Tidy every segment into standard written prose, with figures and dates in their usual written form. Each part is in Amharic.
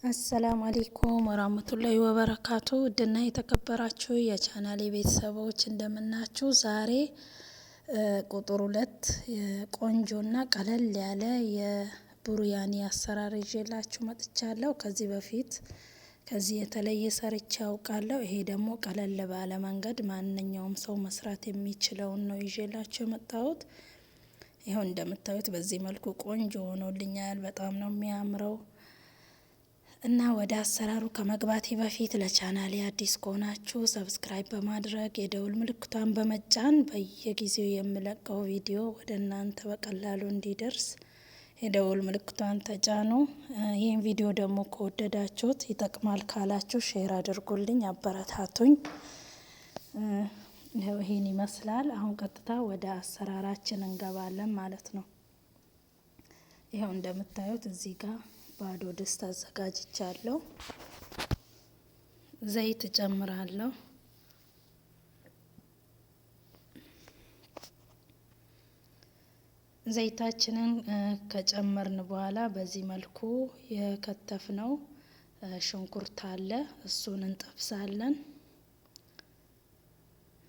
አሰላሙ አለይኩም ወራህመቱላሂ ወበረካቱ። ውድና የተከበራችሁ የቻናሌ ቤተሰቦች እንደምናችሁ። ዛሬ ቁጥር 2 ቆንጆና ቀለል ያለ የቡርያኒ አሰራር ይዤላችሁ መጥቻለሁ። ከዚህ በፊት ከዚህ የተለየ ሰርቼ ያውቃለሁ። ይሄ ደግሞ ቀለል ባለ መንገድ ማንኛውም ሰው መስራት የሚችለውን ነው ይዤላችሁ የመጣሁት። ይኸው እንደምታዩት በዚህ መልኩ ቆንጆ ሆኖልኛል። በጣም ነው የሚያምረው። እና ወደ አሰራሩ ከመግባቴ በፊት ለቻናሌ አዲስ ከሆናችሁ ሰብስክራይብ በማድረግ የደውል ምልክቷን በመጫን በየጊዜው የምለቀው ቪዲዮ ወደ እናንተ በቀላሉ እንዲደርስ የደውል ምልክቷን ተጫኑ። ይህን ቪዲዮ ደግሞ ከወደዳችሁት ይጠቅማል ካላችሁ ሼር አድርጉልኝ፣ አበረታቱኝ። ይሄን ይመስላል። አሁን ቀጥታ ወደ አሰራራችን እንገባለን ማለት ነው። ይኸው እንደምታዩት እዚህ ጋር ባዶ ድስት አዘጋጅቻለሁ። ዘይት እጨምራለሁ። ዘይታችንን ከጨመርን በኋላ በዚህ መልኩ የከተፍነው ሽንኩርት አለ፣ እሱን እንጠብሳለን።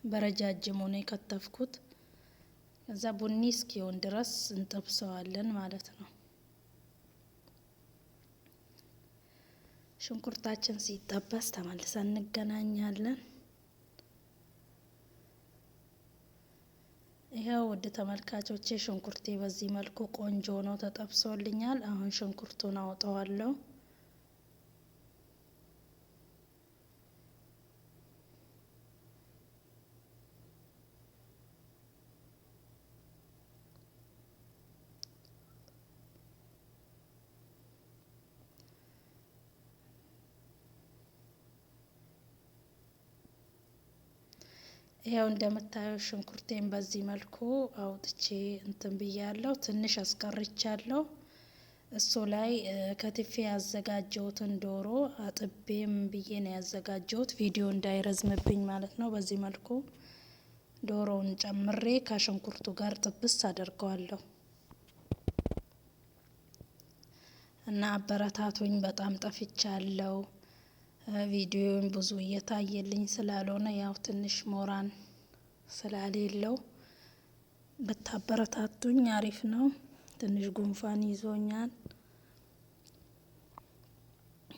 በረጃጅሙ ነው የከተፍኩት። ከዛ ቡኒ እስኪሆን ድረስ እንጠብሰዋለን ማለት ነው። ሽንኩርታችን ሲጠበስ ተመልሰን እንገናኛለን። ይኸው ውድ ተመልካቾቼ ሽንኩርቴ በዚህ መልኩ ቆንጆ ነው ተጠብሶልኛል። አሁን ሽንኩርቱን አውጣዋለሁ። ይኸው እንደምታየው ሽንኩርቴን በዚህ መልኩ አውጥቼ እንትን ብያለሁ። ትንሽ አስቀርቻለሁ። እሱ ላይ ከትፌ ያዘጋጀሁትን ዶሮ አጥቤም ብዬ ነው ያዘጋጀሁት፣ ቪዲዮ እንዳይረዝምብኝ ማለት ነው። በዚህ መልኩ ዶሮውን ጨምሬ ከሽንኩርቱ ጋር ጥብስ አደርገዋለሁ እና አበረታቱኝ። በጣም ጠፍቻለሁ። ቪዲዮን ብዙ እየታየልኝ ስላልሆነ ያው ትንሽ ሞራን ስላሌለው ብታበረታቱኝ አሪፍ ነው። ትንሽ ጉንፋን ይዞኛል።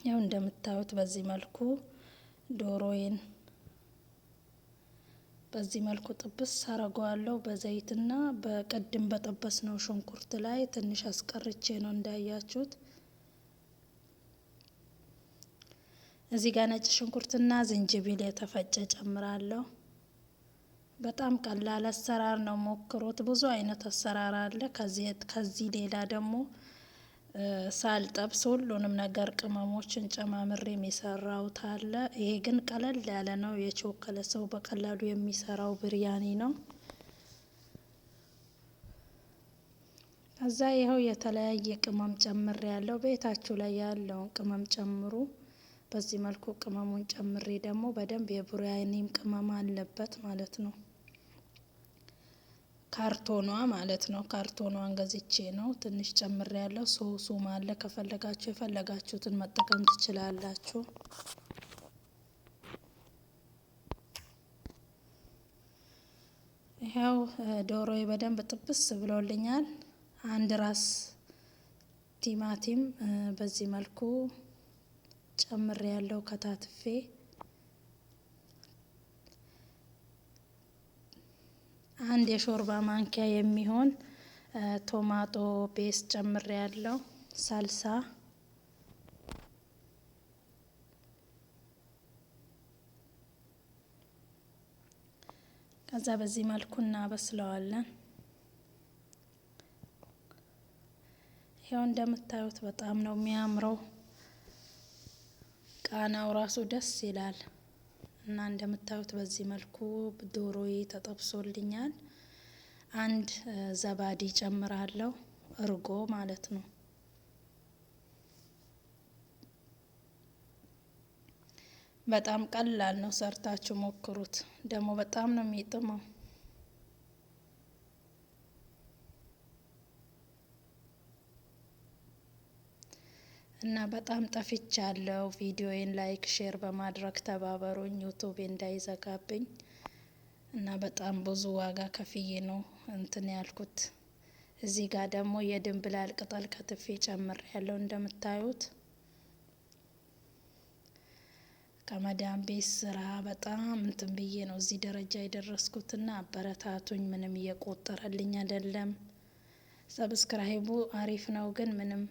ያው እንደምታዩት በዚህ መልኩ ዶሮዬን በዚህ መልኩ ጥብስ አረገዋለሁ። በዘይትና በቅድም በጠበስነው ሽንኩርት ላይ ትንሽ አስቀርቼ ነው እንዳያችሁት። እዚህ ጋር ነጭ ሽንኩርትና ዝንጅብል የተፈጨ ጨምራለሁ። በጣም ቀላል አሰራር ነው፣ ሞክሩት። ብዙ አይነት አሰራር አለ። ከዚህ ሌላ ደግሞ ሳልጠብስ ሁሉንም ነገር ቅመሞችን ጨማምሬ የሰራሁት አለ። ይሄ ግን ቀለል ያለ ነው። የቾከለ ሰው በቀላሉ የሚሰራው ብርያኒ ነው። ከዛ ይኸው የተለያየ ቅመም ጨምሬ ያለው፣ ቤታችሁ ላይ ያለውን ቅመም ጨምሩ። በዚህ መልኩ ቅመሙን ጨምሬ ደግሞ በደንብ የቡርያኒም ቅመም አለበት ማለት ነው። ካርቶኗ ማለት ነው። ካርቶኗን ገዝቼ ነው ትንሽ ጨምሬ ያለው። ሶሱም አለ። ከፈለጋችሁ የፈለጋችሁትን መጠቀም ትችላላችሁ። ይኸው ዶሮዬ በደንብ ጥብስ ብሎልኛል። አንድ ራስ ቲማቲም በዚህ መልኩ ጨምሬ ያለው ከታትፌ። አንድ የሾርባ ማንኪያ የሚሆን ቶማቶ ፔስት ጨምሬ ያለው፣ ሳልሳ ከዛ በዚህ መልኩ እናበስለዋለን። ይኸው እንደምታዩት በጣም ነው የሚያምረው። ቃናው ራሱ ደስ ይላል። እና እንደምታዩት በዚህ መልኩ ዶሮዬ ተጠብሶልኛል። አንድ ዘባዲ ጨምራለሁ፣ እርጎ ማለት ነው። በጣም ቀላል ነው፣ ሰርታችሁ ሞክሩት። ደግሞ በጣም ነው የሚጥመው። እና በጣም ጠፍቻለሁ። ቪዲዮዬን ላይክ ሼር በማድረግ ተባበሩኝ ዩቱብ እንዳይዘጋብኝ። እና በጣም ብዙ ዋጋ ከፍዬ ነው እንትን ያልኩት። እዚህ ጋር ደግሞ የድንብላል ቅጠል ከትፌ ጨምር ያለው እንደምታዩት። ከመዳም ቤት ስራ በጣም እንትን ብዬ ነው እዚህ ደረጃ የደረስኩትና አበረታቱኝ። ምንም እየቆጠረልኝ አይደለም። ሰብስክራይቡ አሪፍ ነው ግን ምንም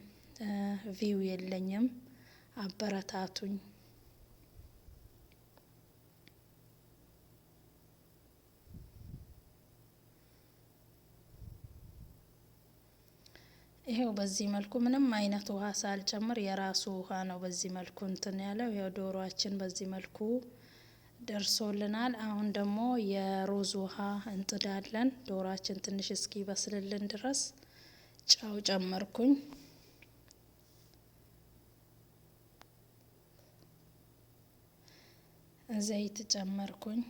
ቪው የለኝም። አበረታቱኝ። ይሄው በዚህ መልኩ ምንም አይነት ውሃ ሳልጨምር የራሱ ውሃ ነው በዚህ መልኩ እንትን ያለው። ይሄው ዶሮአችን በዚህ መልኩ ደርሶልናል። አሁን ደግሞ የሩዝ ውሃ እንጥዳለን። ዶሮአችን ትንሽ እስኪ በስልልን ድረስ ጨው ጨመርኩኝ። ዘይት ጨመርኩኝ።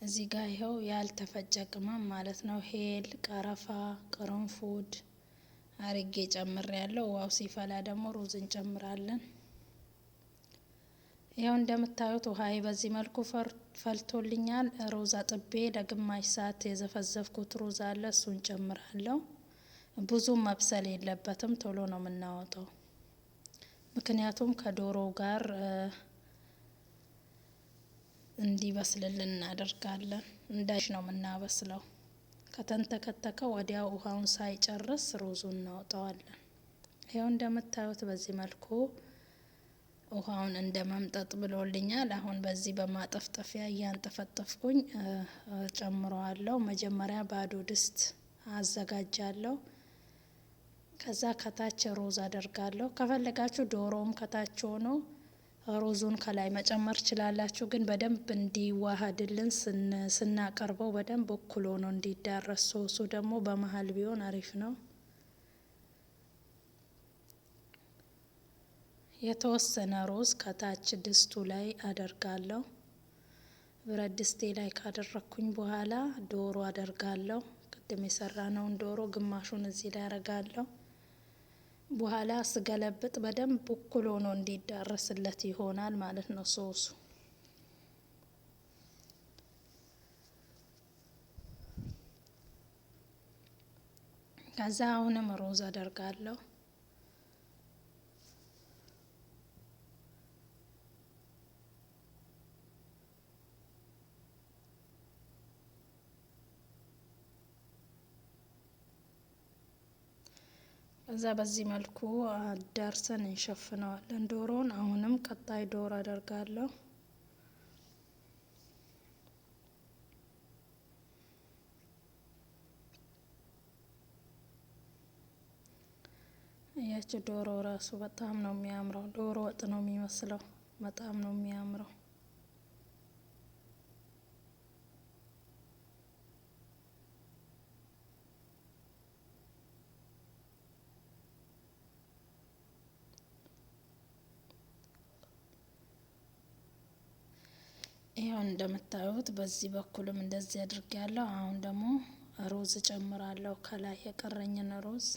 እዚህ ጋር ይኸው ያልተፈጨ ቅመም ማለት ነው። ሄል፣ ቀረፋ፣ ቅርንፉድ አርጌ ጨምር ያለው። ዋው ሲፈላ ደግሞ ሩዝ እንጨምራለን። ይኸው እንደምታዩት ውሃዬ በዚህ መልኩ ፈልቶልኛል። ሩዝ አጥቤ ለግማሽ ሰዓት የዘፈዘፍኩት ሩዝ አለ፣ እሱን ጨምራለሁ። ብዙም መብሰል የለበትም፣ ቶሎ ነው የምናወጣው። ምክንያቱም ከዶሮው ጋር እንዲበስልልን እናደርጋለን። እንዳሽ ነው የምናበስለው። ከተንተከተከ ወዲያው ውሃውን ሳይጨርስ ሩዙን እናወጣዋለን። ይኸው እንደምታዩት በዚህ መልኩ ውሃውን እንደ መምጠጥ ብሎልኛል። አሁን በዚህ በማጠፍጠፊያ እያንጠፈጠፍኩኝ ጨምረዋለሁ። መጀመሪያ ባዶ ድስት አዘጋጃለሁ። ከዛ ከታች ሩዝ አደርጋለሁ። ከፈለጋችሁ ዶሮም ከታች ሆኖ ሩዙን ከላይ መጨመር ችላላችሁ። ግን በደንብ እንዲዋሃድልን ስናቀርበው በደንብ እኩል ሆኖ እንዲዳረስ ሶሱ ደግሞ በመሀል ቢሆን አሪፍ ነው። የተወሰነ ሩዝ ከታች ድስቱ ላይ አደርጋለሁ። ብረት ድስቴ ላይ ካደረኩኝ በኋላ ዶሮ አደርጋለሁ። ቅድም የሰራነውን ዶሮ ግማሹን እዚህ ላይ አደርጋለሁ። በኋላ ስገለብጥ በደንብ እኩል ሆኖ እንዲዳረስለት ይሆናል ማለት ነው ሶሱ። ከዛ አሁንም ሩዝ አደርጋለሁ። ከዛ በዚህ መልኩ አዳርሰን እንሸፍነዋለን ዶሮን። አሁንም ቀጣይ ዶሮ አደርጋለሁ። ያቺ ዶሮ ራሱ በጣም ነው የሚያምረው። ዶሮ ወጥ ነው የሚመስለው። በጣም ነው የሚያምረው። ይሄው እንደምታዩት በዚህ በኩልም እንደዚህ አድርጌያለሁ። አሁን ደግሞ ሩዝ እጨምራለሁ። ከላይ የቀረኝን ሩዝ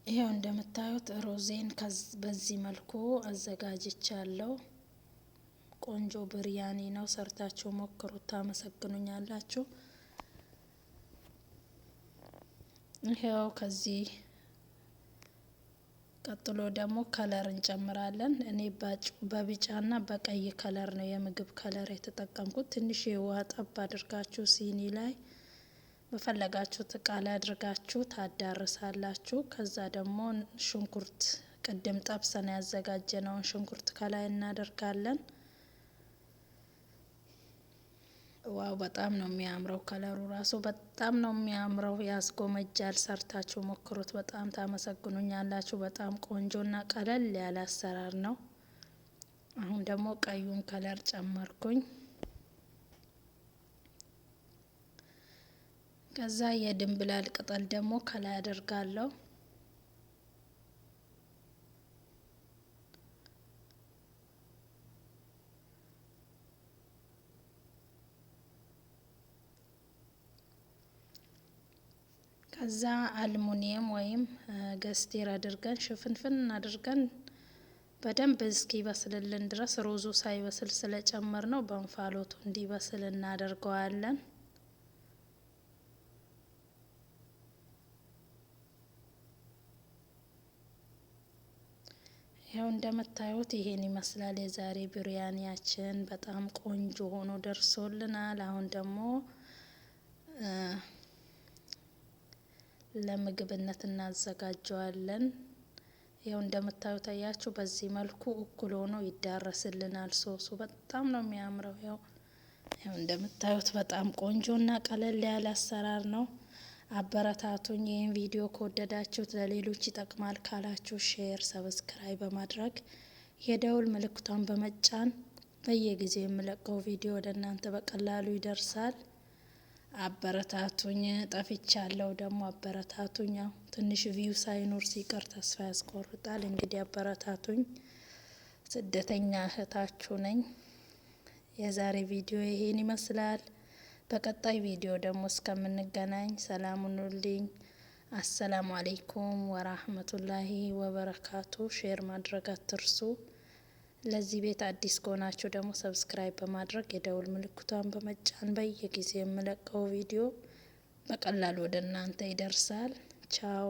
ይሄው እንደምታዩት ሮዜን በዚህ መልኩ አዘጋጅቻለሁ። ቆንጆ ብርያኒ ነው። ሰርታችሁ ሞክሩት፣ ታመሰግኑኛላችሁ። ይሄው ከዚህ ቀጥሎ ደግሞ ከለር እንጨምራለን። እኔ በቢጫና በቀይ ከለር ነው የምግብ ከለር የተጠቀምኩት። ትንሽ የውሃ ጠብ አድርጋችሁ ሲኒ ላይ በፈለጋችሁት እቃ ላይ አድርጋችሁ ታዳርሳላችሁ። ከዛ ደግሞ ሽንኩርት ቅድም ጠብሰን ያዘጋጀነውን ሽንኩርት ከላይ እናደርጋለን። ዋው በጣም ነው የሚያምረው። ከለሩ ራሱ በጣም ነው የሚያምረው፣ ያስጎመጃል። ሰርታችሁ ሞክሩት፣ በጣም ታመሰግኑኛላችሁ። በጣም ቆንጆና ቀለል ያለ አሰራር ነው። አሁን ደግሞ ቀዩን ከለር ጨመርኩኝ። ከዛ የድንብላል ቅጠል ደግሞ ከላይ አደርጋለሁ። ከዛ አልሙኒየም ወይም ገስቴር አድርገን ሽፍንፍን አድርገን በደንብ እስኪ በስልልን ድረስ ሮዙ ሳይበስል ስለጨመር ነው በእንፋሎቱ እንዲበስል እናደርገዋለን። ያው እንደምታዩት ይሄን ይመስላል የዛሬ ብሪያኒያችን። በጣም ቆንጆ ሆኖ ደርሶልናል። አሁን ደግሞ ለምግብነት እናዘጋጀዋለን። ያው እንደምታዩት አያችሁ፣ በዚህ መልኩ እኩል ሆኖ ይዳረስልናል። ሶሱ በጣም ነው የሚያምረው። ያው እንደምታዩት በጣም ቆንጆና ቀለል ያለ አሰራር ነው። አበረታቱኝ። ይህን ቪዲዮ ከወደዳችሁት ለሌሎች ይጠቅማል ካላችሁ ሼር፣ ሰብስክራይብ በማድረግ የደውል ምልክቷን በመጫን በየጊዜው የምለቀው ቪዲዮ ወደ እናንተ በቀላሉ ይደርሳል። አበረታቱኝ። ጠፍቻለሁ ደግሞ አበረታቱኝ። ያው ትንሽ ቪው ሳይኖር ሲቀር ተስፋ ያስቆርጣል። እንግዲህ አበረታቱኝ። ስደተኛ እህታችሁ ነኝ። የዛሬ ቪዲዮ ይሄን ይመስላል። በቀጣይ ቪዲዮ ደግሞ እስከምንገናኝ ሰላም ሁኑልኝ። አሰላሙ አለይኩም ወራህመቱላሂ ወበረካቱ። ሼር ማድረግ አትርሱ። ለዚህ ቤት አዲስ ከሆናችሁ ደግሞ ሰብስክራይብ በማድረግ የደውል ምልክቷን በመጫን በየጊዜው የምለቀው ቪዲዮ በቀላሉ ወደ እናንተ ይደርሳል። ቻው